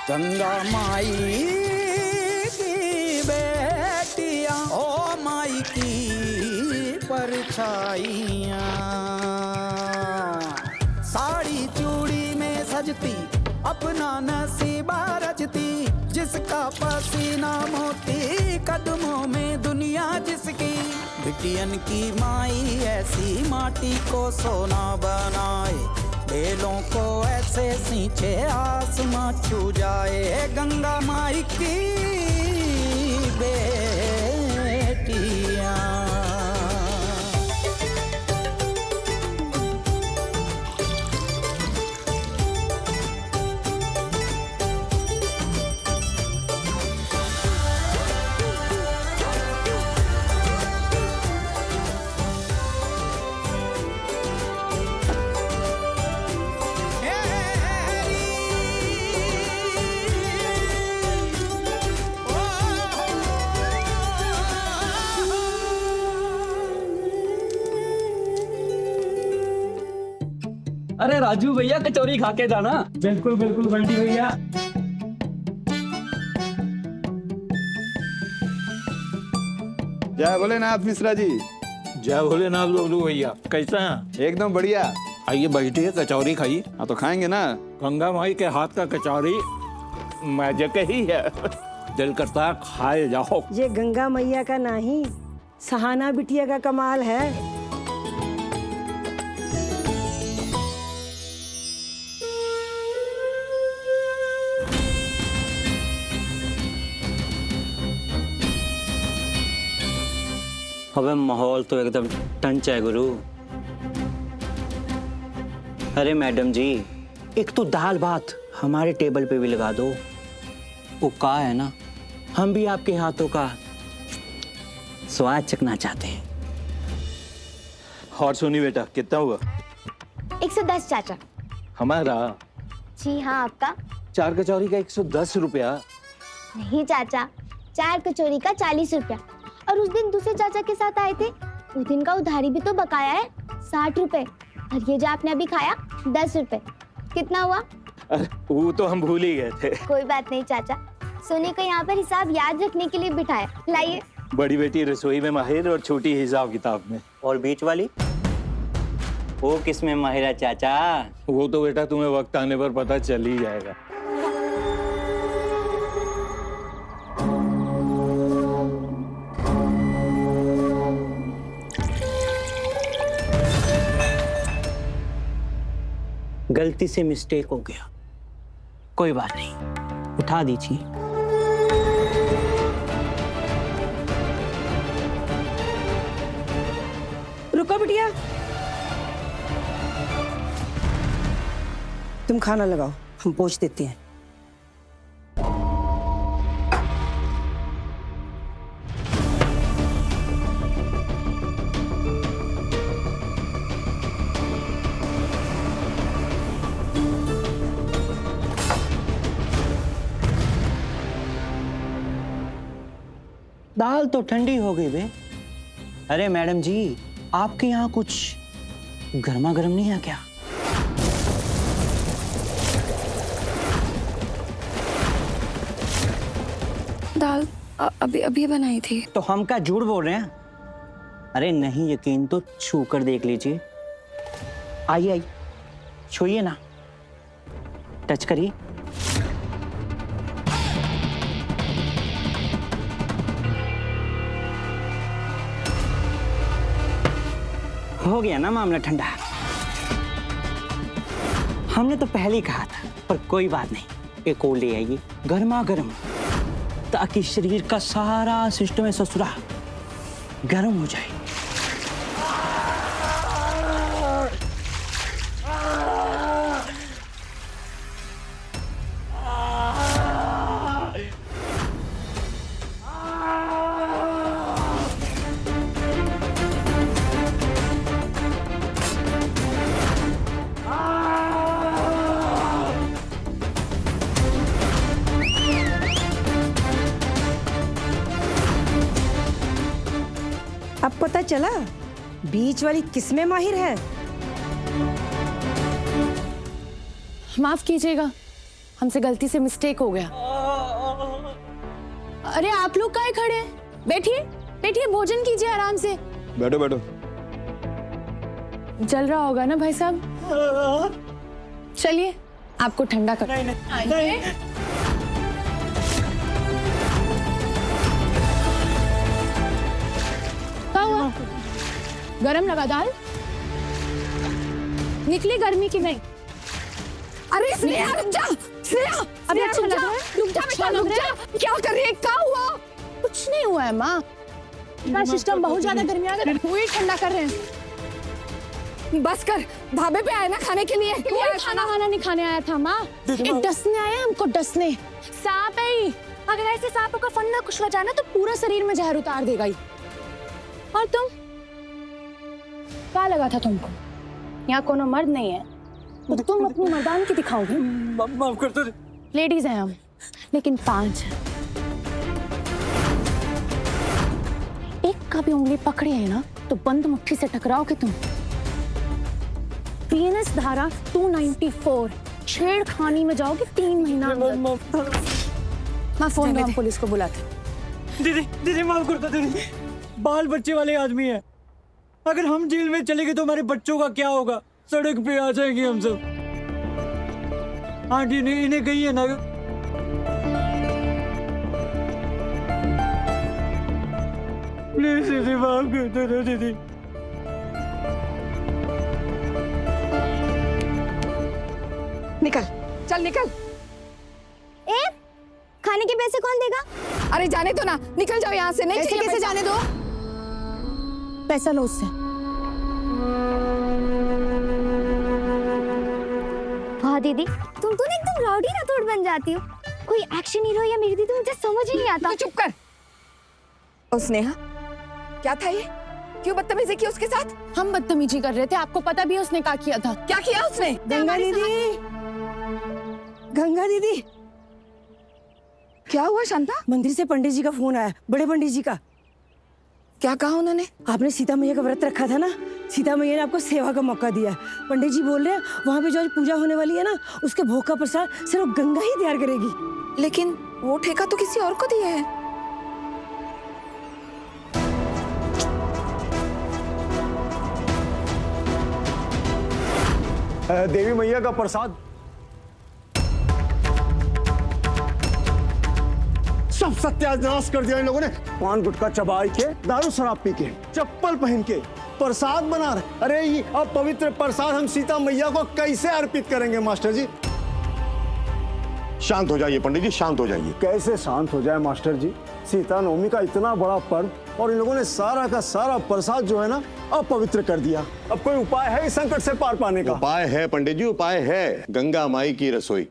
गंगा माई की बेटियां, ओ माई की परछाइयां, साड़ी चूड़ी में सजती अपना नसीबा रचती, जिसका पसीना मोती कदमों में दुनिया जिसकी। बिटियन की माई ऐसी माटी को सोना बनाए, बेलों को ऐसे सींचे आसमां छू जाए। गंगा माई की बेटियां। अरे राजू भैया कचौरी खा के जाना। बिल्कुल बिल्कुल बंटी भैया। जय भोलेनाथ मिश्रा जी। जय भोलेनाथ बबलू भैया, कैसे हैं? एकदम बढ़िया। आइए बैठिए, कचौरी खाइए। हाँ तो खाएंगे ना। गंगा माई के हाथ का कचौरी मैजिक ही है। दिल करता है खाए जाओ। ये गंगा मैया का नहीं, सहाना बिटिया का कमाल है। अबे माहौल तो एकदम टंच है गुरु। अरे मैडम जी, एक तो दाल भात हमारे टेबल पे भी लगा दो। वो का है ना, हम भी आपके हाथों का स्वाद चखना चाहते हैं। और सुनी बेटा, कितना हुआ? 110 चाचा। हमारा जी हाँ, आपका? 4 कचौरी का 110 रुपया। नहीं चाचा, 4 कचौरी का 40 रुपया। और उस दिन दूसरे चाचा के साथ आए थे, उस दिन का उधारी भी तो बकाया है 60 रुपए। और ये जो आपने अभी खाया 10 रुपए। कितना हुआ? अरे वो तो हम भूल ही गए थे। कोई बात नहीं चाचा, सोने को यहाँ पर हिसाब याद रखने के लिए बिठाया। लाइए। बड़ी बेटी रसोई में माहिर और छोटी हिसाब किताब में। और बीच वाली वो किस में माहिर है चाचा? वो तो बेटा तुम्हें वक्त आने पर पता चल ही जाएगा। गलती से मिस्टेक हो गया, कोई बात नहीं, उठा दीजिए। रुको बिटिया, तुम खाना लगाओ, हम पोंछ देते हैं। दाल तो ठंडी हो गई बे। अरे मैडम जी, आपके यहाँ कुछ गर्मा गर्म नहीं है क्या? दाल अभी अभी बनाई थी। तो हम क्या झूठ बोल रहे हैं? अरे नहीं यकीन तो छू कर देख लीजिए। आइए आइए, छूइए ना, टच करिए। हो गया ना मामला ठंडा। हमने तो पहले ही कहा था, पर कोई बात नहीं, एक और ले आइए गर्मा गर्म, ताकि शरीर का सारा सिस्टम ससुरा गर्म हो जाए। अब पता चला बीच वाली किसमें माहिर है। माफ कीजिएगा, हमसे गलती से मिस्टेक हो गया। अरे आप लोग काहे खड़े हैं? बैठिए बैठिए, भोजन कीजिए आराम से। बैठो बैठो। जल रहा होगा ना भाई साहब? चलिए आपको ठंडा कर। नहीं। क्या हुआ? गरम लगा दाल? निकली गर्मी की नहीं? अरे स्नेहा रुक जा, स्नेहा अभी अच्छा लग रहा है? रुक जा बेटा, रुक जा। क्या कर रही है? क्या हुआ? कुछ नहीं हुआ है माँ, का सिस्टम बहुत ज्यादा गर्मी आ गई, वही ठंडा कर रहे हैं। बस कर, ढाबे पे आए ना खाने के लिए। कोई खाना वाना नहीं खाने आया था माँ, एक डसने आया हमको, डसने। सांप है ही, अगर ऐसे सांपों का फंदा कुचला जाए ना तो पूरा शरीर में जहर उतार देगा ही। और तुम क्या लगा था तुमको? यहाँ कोनो मर्द नहीं है तो तुम अपनी मर्दान की दिखाओगे। माफ कर दो। लेडीज हैं हम, लेकिन 5 हैं। एक का भी उंगली पकड़ी है ना तो बंद मुट्ठी से टकराओगे तुम। बीएनएस धारा 294, छेड़खानी में जाओगे 3 महीना। मैं फोन में पुलिस को बुलाती। दीदी माफ कर दो दीदी, बाल बच्चे वाले आदमी है, अगर हम जेल में चले गए तो हमारे बच्चों का क्या होगा? सड़क पे आ जाएंगे हम सब। आंटी ने इन्हें कही है ना, प्लीज दीदी माफ कर दो दीदी। निकल, चल निकल। ए, खाने के पैसे कौन देगा? अरे जाने दो ना, निकल जाओ यहाँ से। नहीं ऐसे चाहिए कैसे पैसा। जाने दो? पैसा लो उससे। वाह दीदी, तुम तो ना एकदम राउडी राठौड़ बन जाती हो। कोई एक्शन हीरो या मेरी दीदी, मुझे समझ ही नहीं आता। तो चुप कर। ओ स्नेहा, क्या था ये? क्यों बदतमीजी की उसके साथ? हम बदतमीजी कर रहे थे, आपको पता भी है उसने क्या किया था। क्या किया उसने? गंगा दीदी, गंगा दीदी, क्या हुआ शांता? मंदिर से पंडित जी का फोन आया, बड़े पंडित जी का। क्या कहा उन्होंने? आपने सीता मैया का व्रत रखा था ना, सीता मैया ने आपको सेवा का मौका दिया। पंडित जी बोल रहे हैं वहाँ पे जो आज पूजा होने वाली है ना, उसके भोग का प्रसाद सिर्फ गंगा ही तैयार करेगी। लेकिन वो ठेका तो किसी और को दिया है। देवी मैया का प्रसाद सब सत्यानाश कर दिया इन लोगों ने। पान गुटखा चबाई के, दारू शराब पी के, चप्पल पहन के प्रसाद बना रहे। अरे ये अपवित्र प्रसाद हम सीता मैया को कैसे अर्पित करेंगे मास्टर जी? शांत हो जाइए पंडित जी, शांत हो जाइए। कैसे शांत हो जाए मास्टर जी? सीता नवमी का इतना बड़ा पर्व और इन लोगों ने सारा का सारा प्रसाद जो है ना अपवित्र कर दिया। अब कोई उपाय है इस संकट से पार पाने का? उपाय है पंडित जी, उपाय है। गंगा माई की रसोई,